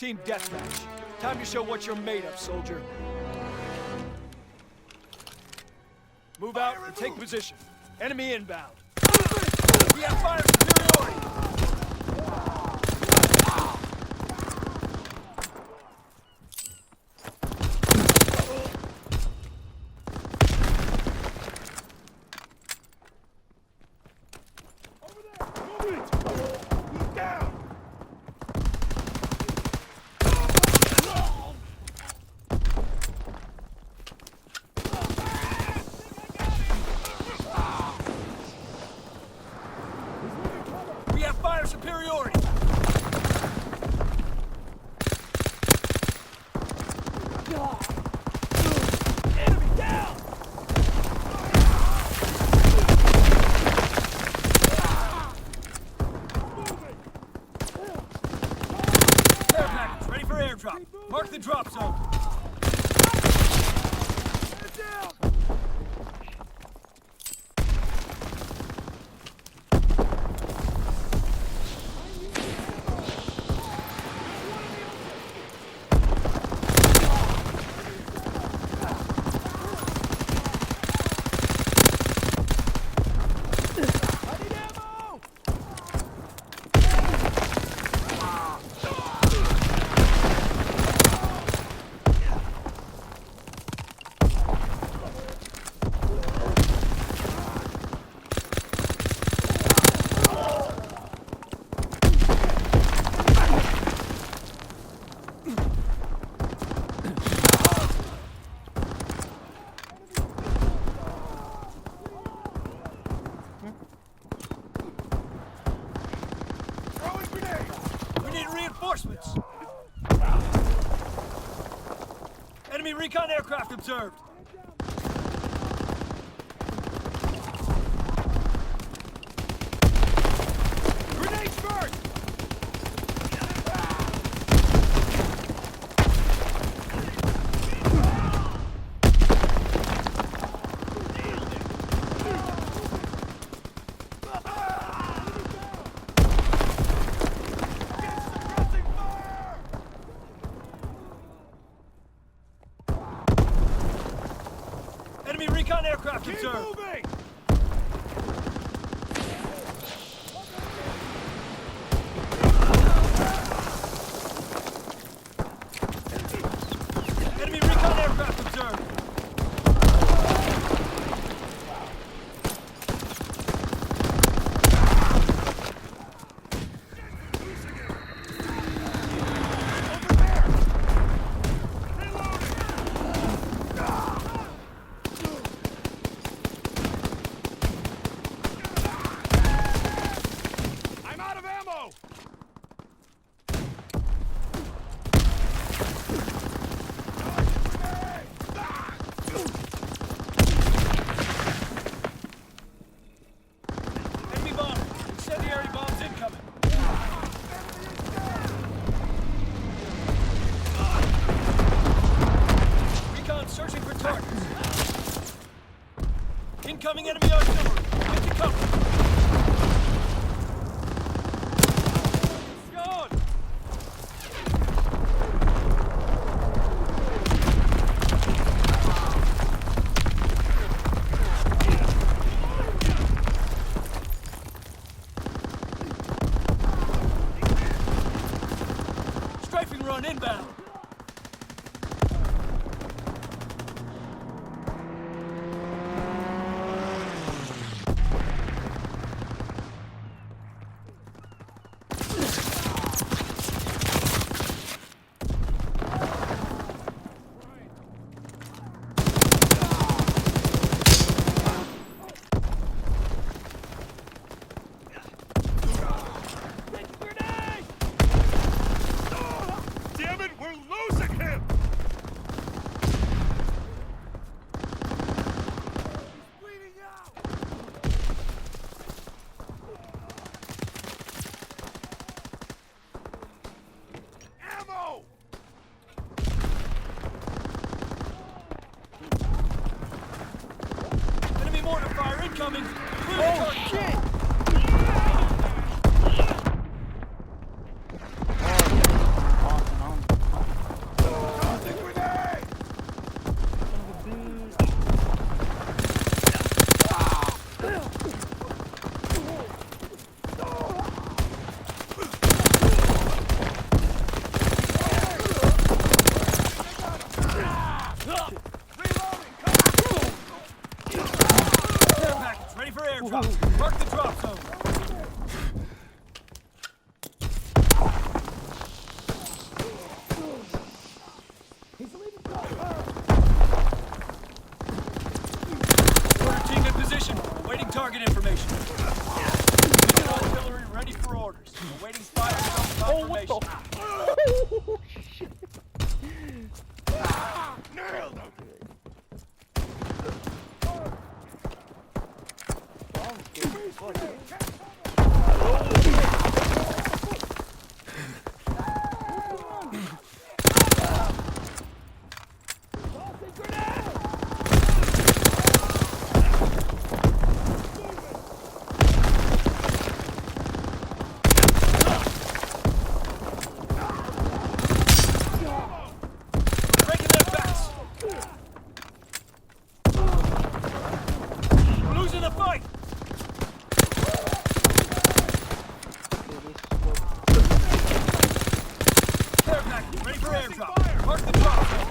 Team deathmatch. Time to show what you're made of, soldier. Move out and take position. Enemy inbound. We have fire superiority. Fire superiority! Enemy down! Care package ready for airdrop. Mark the drop zone. Reinforcements! Enemy recon aircraft observed! Grenades first! Enemy recon aircraft observed! Keep moving! Enemy recon aircraft observed! Searching for targets. Incoming enemy artillery. Get to cover. Gone. Strafing run inbound. Incoming! Oh, shit! for airdrop. Mark the drop zone.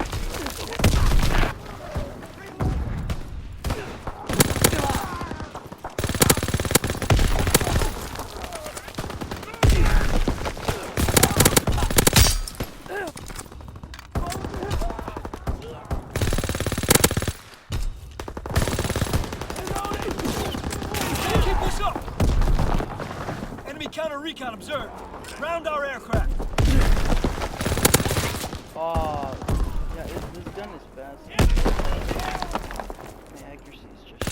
Counter recon observed. Ground our aircraft. Oh, yeah, this gun is fast. My accuracy is just.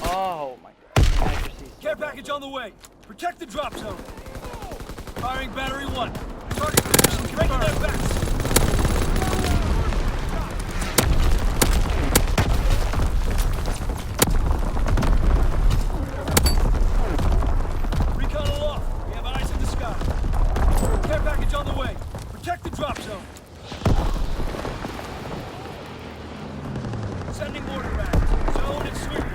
Oh my god. My accuracy is Care package on the way. Protect the drop zone. Firing battery 1. Target position. Breaking their backs. On the way. Protect the drop zone. Sending mortar rounds. Zone and sweep.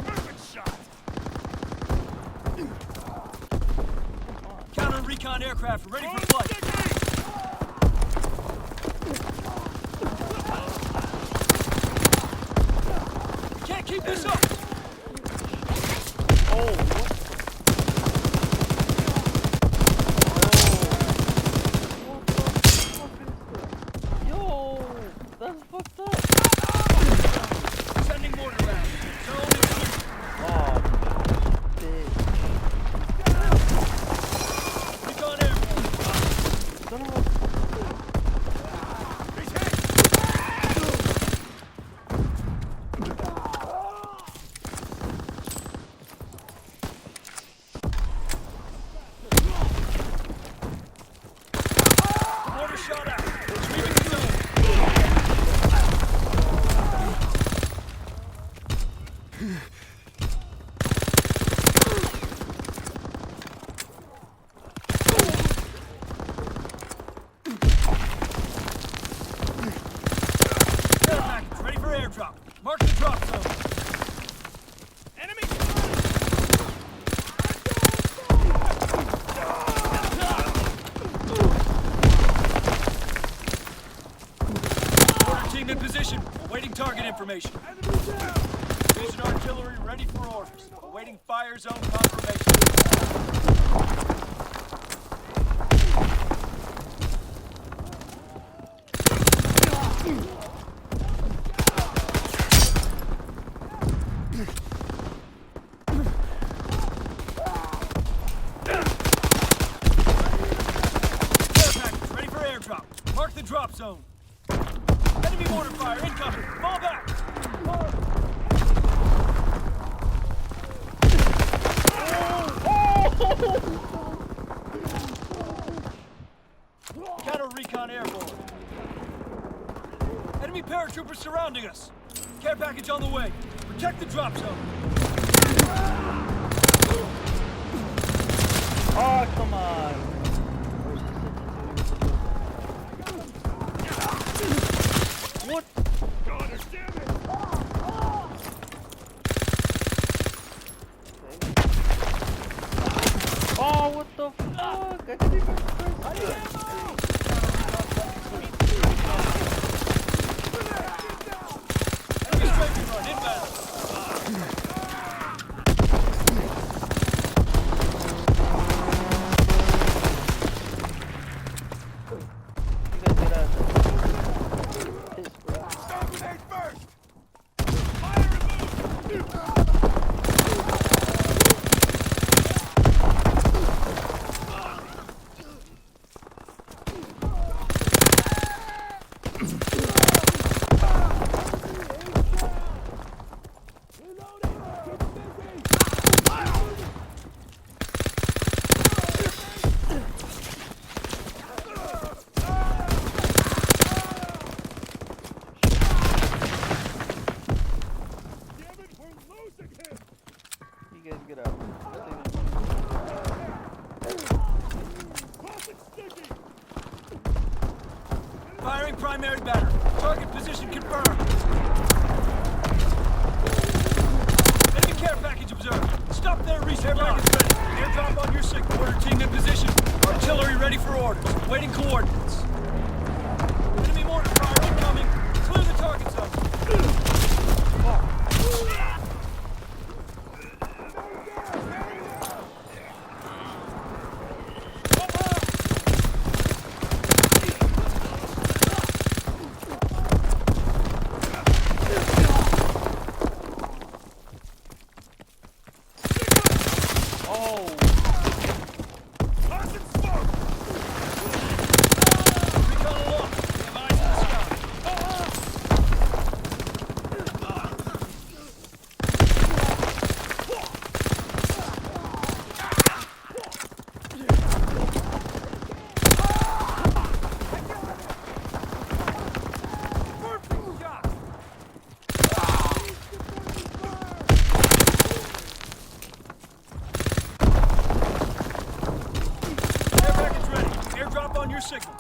Perfect shot. Counter recon aircraft ready for flight. Keep this up! Oh, what? Yo, that's fucked up. Sending mortar rounds. Zone and sweep. Oh, bitch. Recon airborne. Son of a... Shot out. Sweeping the zone. Care package ready for airdrop. Mark the drop zone. Enemy. Team in position, awaiting target information. Division artillery ready for orders, awaiting fire zone confirmation. Care package ready for airdrop. Mark the drop zone. Enemy mortar fire incoming! Fall back! Counter recon airborne. Enemy paratroopers surrounding us. Care package on the way. Protect the drop zone. Oh, come on. What? God damn it! Oh, what the fuck? I didn't even press it. Enemy strafing run inbound. You guys get out of there. Piss, bro. Dominate first! Fire removed! You guys get out. Firing primary battery. Target position confirmed. Air package ready. Airdrop on your signal. Order team in position. Artillery ready for orders. Waiting coordinates. Enemy mortar fire incoming. Clear the target zone. Signal.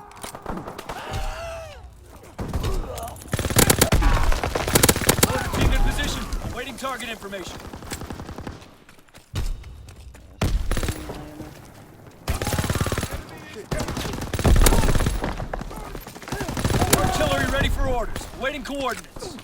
Order team in position. Awaiting target information. Artillery ready for orders. Awaiting coordinates.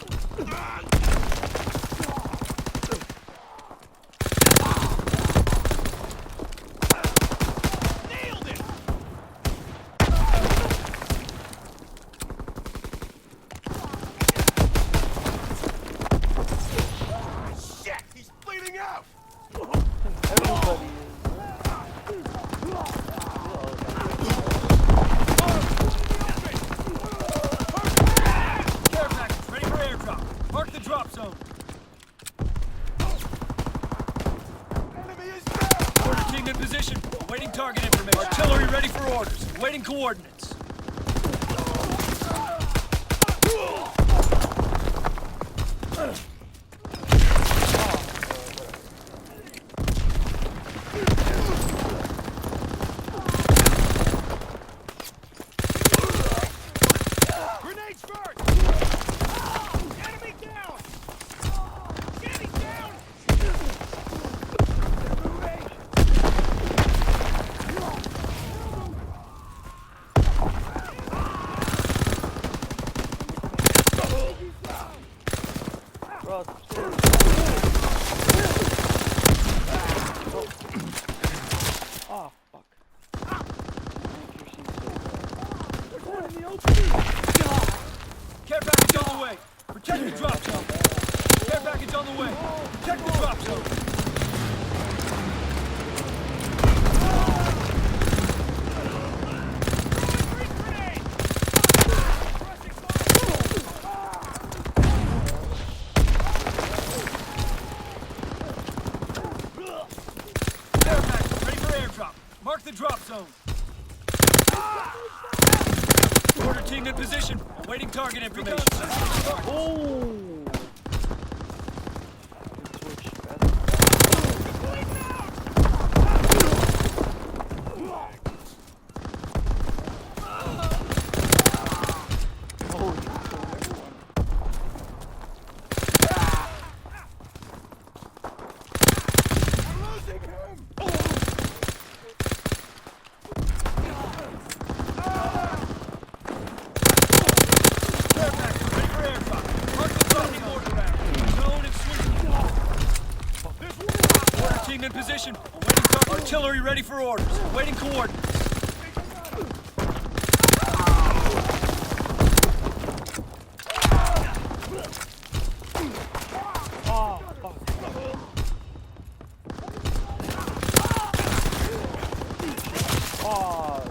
Target information. Artillery ready for orders. Waiting coordinates. Grenades first! Enemy down! Enemy down! Oh, fuck. Care package on the way. Protect the drop zone. Care package on the way. Protect the drop zone. Care package ready for airdrop. Mark the drop zone. Order team in position. Awaiting target information. Oh! In position. Awaiting target. Artillery ready for orders. Waiting coordinates. Oh, fuck. Oh.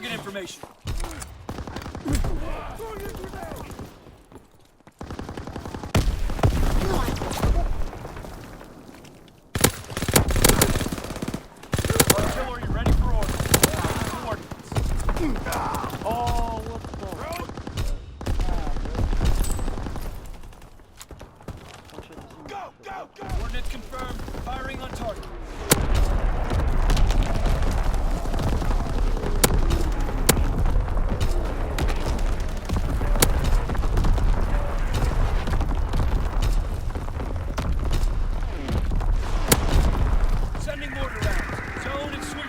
target information. Artillery ready for orders. Coordinates. Oh, what the? Go! Coordinates confirmed. Firing on target. Sending mortar rounds. Zone and sweep.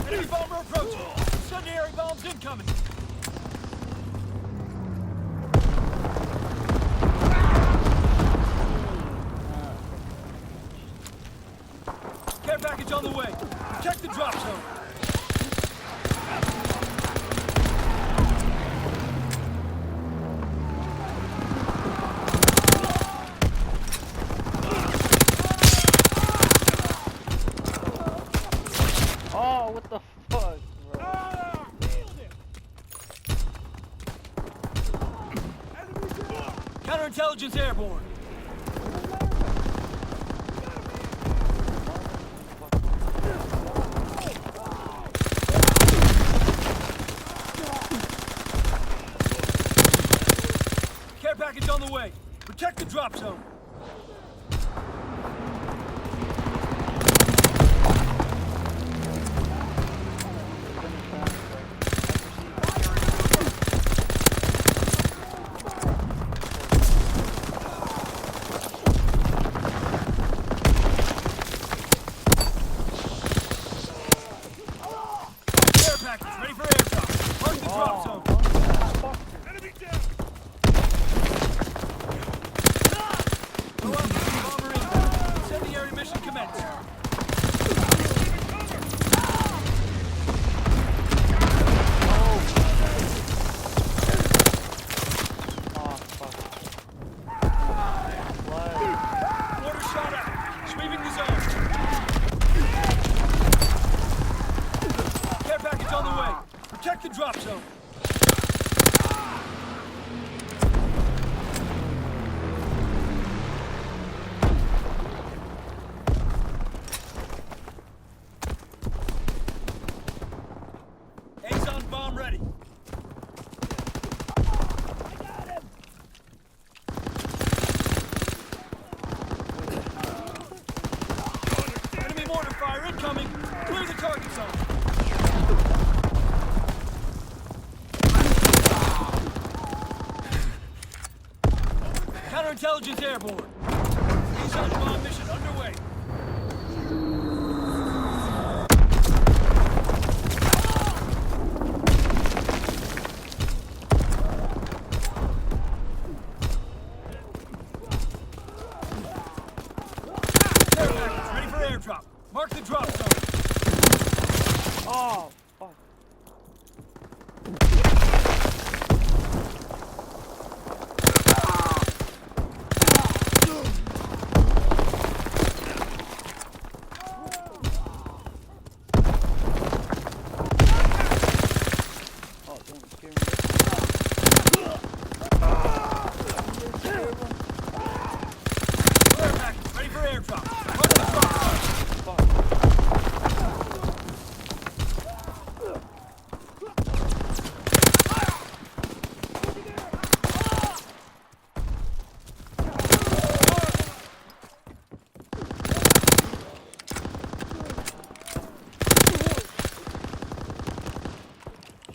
Enemy bomber approaching. Incendiary bombs incoming. Care package on the way. Protect the drop zone. Oh, what the fuck, bro? Counterintelligence airborne. Care package on the way. Protect the drop zone. Care package ready for airdrop. Mark the drop zone. Enemy down. Go up, bomber in. Incendiary mission commenced. Oh, fuck. What? Mortar shot out. Sweeping the zone. Care package on the way. Protect the drop zone. Azon bomb ready. Enemy mortar fire incoming. Clear the target zone. Counterintelligence airborne. Azon bomb mission underway. Care package ready for airdrop. Mark the drop zone. Oh, fuck. Oh, don't scare me. Care package ready for airdrop. Mark the drop zone. Fuck.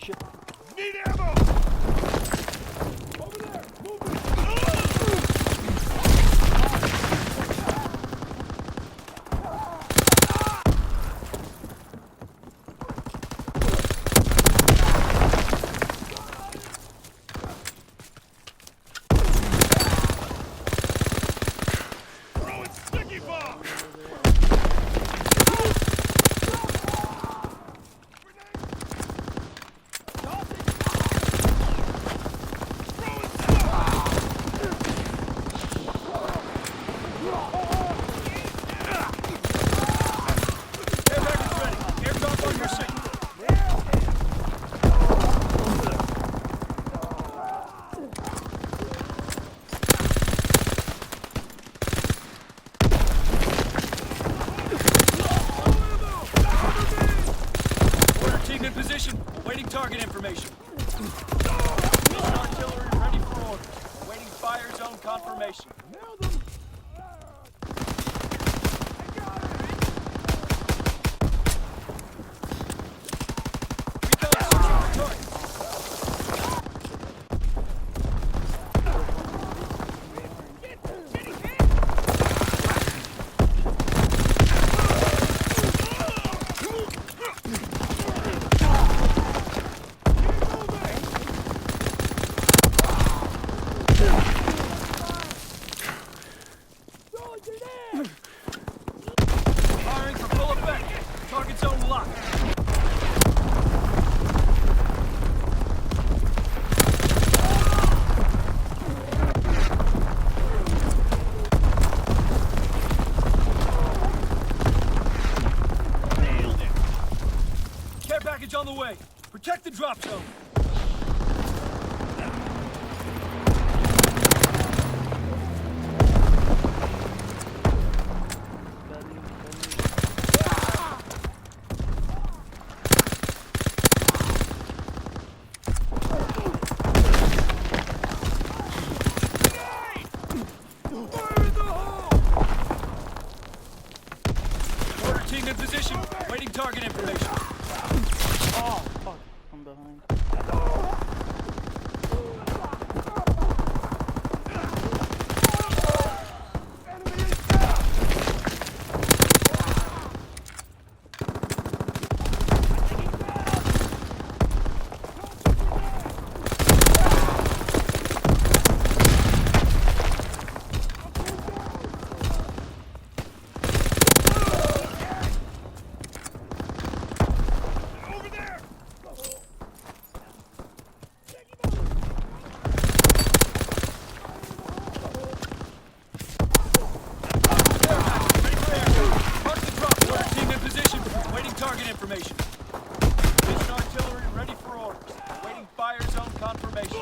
Shit. Need ammo! Over there! Moving! Throwing sticky bomb! position, awaiting target information. Mission artillery ready for orders, awaiting fire zone confirmation. Recon searching for targets. Firing for full effect. Target zone locked. Nailed it. Care package on the way. Protect the drop zone. Order team in position, waiting target information. Oh, fuck. I'm behind. Target information. Mission artillery ready for orders. Awaiting fire zone confirmation.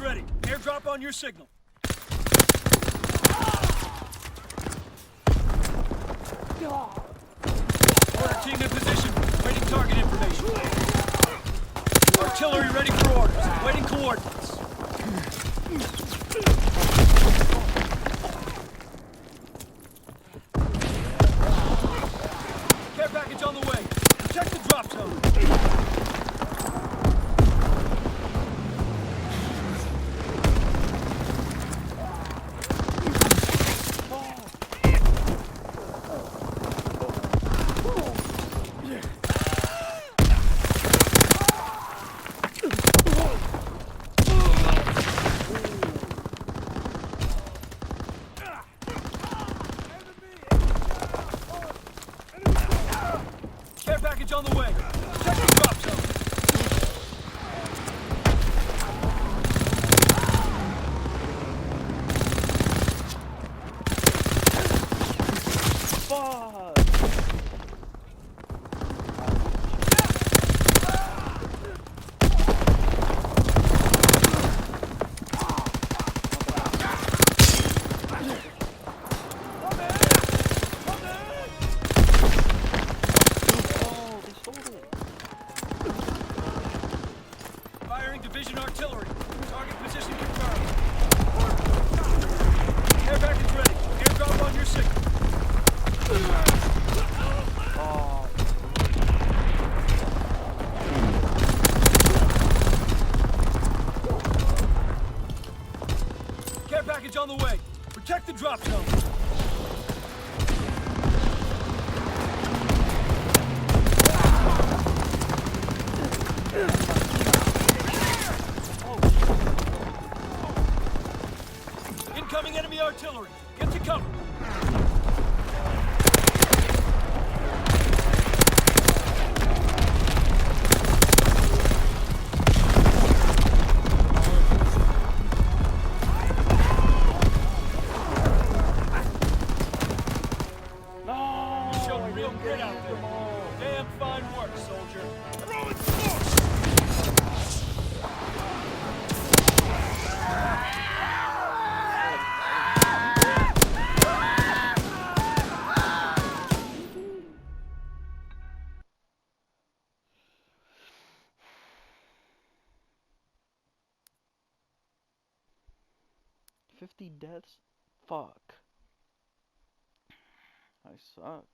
package ready. Airdrop on your signal. Order team in position. Waiting target information. Artillery ready for orders. Waiting coordinates. Care package on the way. Protect the drop zone. Care package on the way. Protect the drop zone. Fuck! Firing division artillery. Target position confirmed. Care package ready. Airdrop on your signal. Oh. Care package on the way. Protect the drop zone. Incoming enemy artillery. Get to cover. No! You showed I real didn't grit get out it. there. Damn fine work, soldier. Throwing smoke! $50 deaths? Fuck. I suck.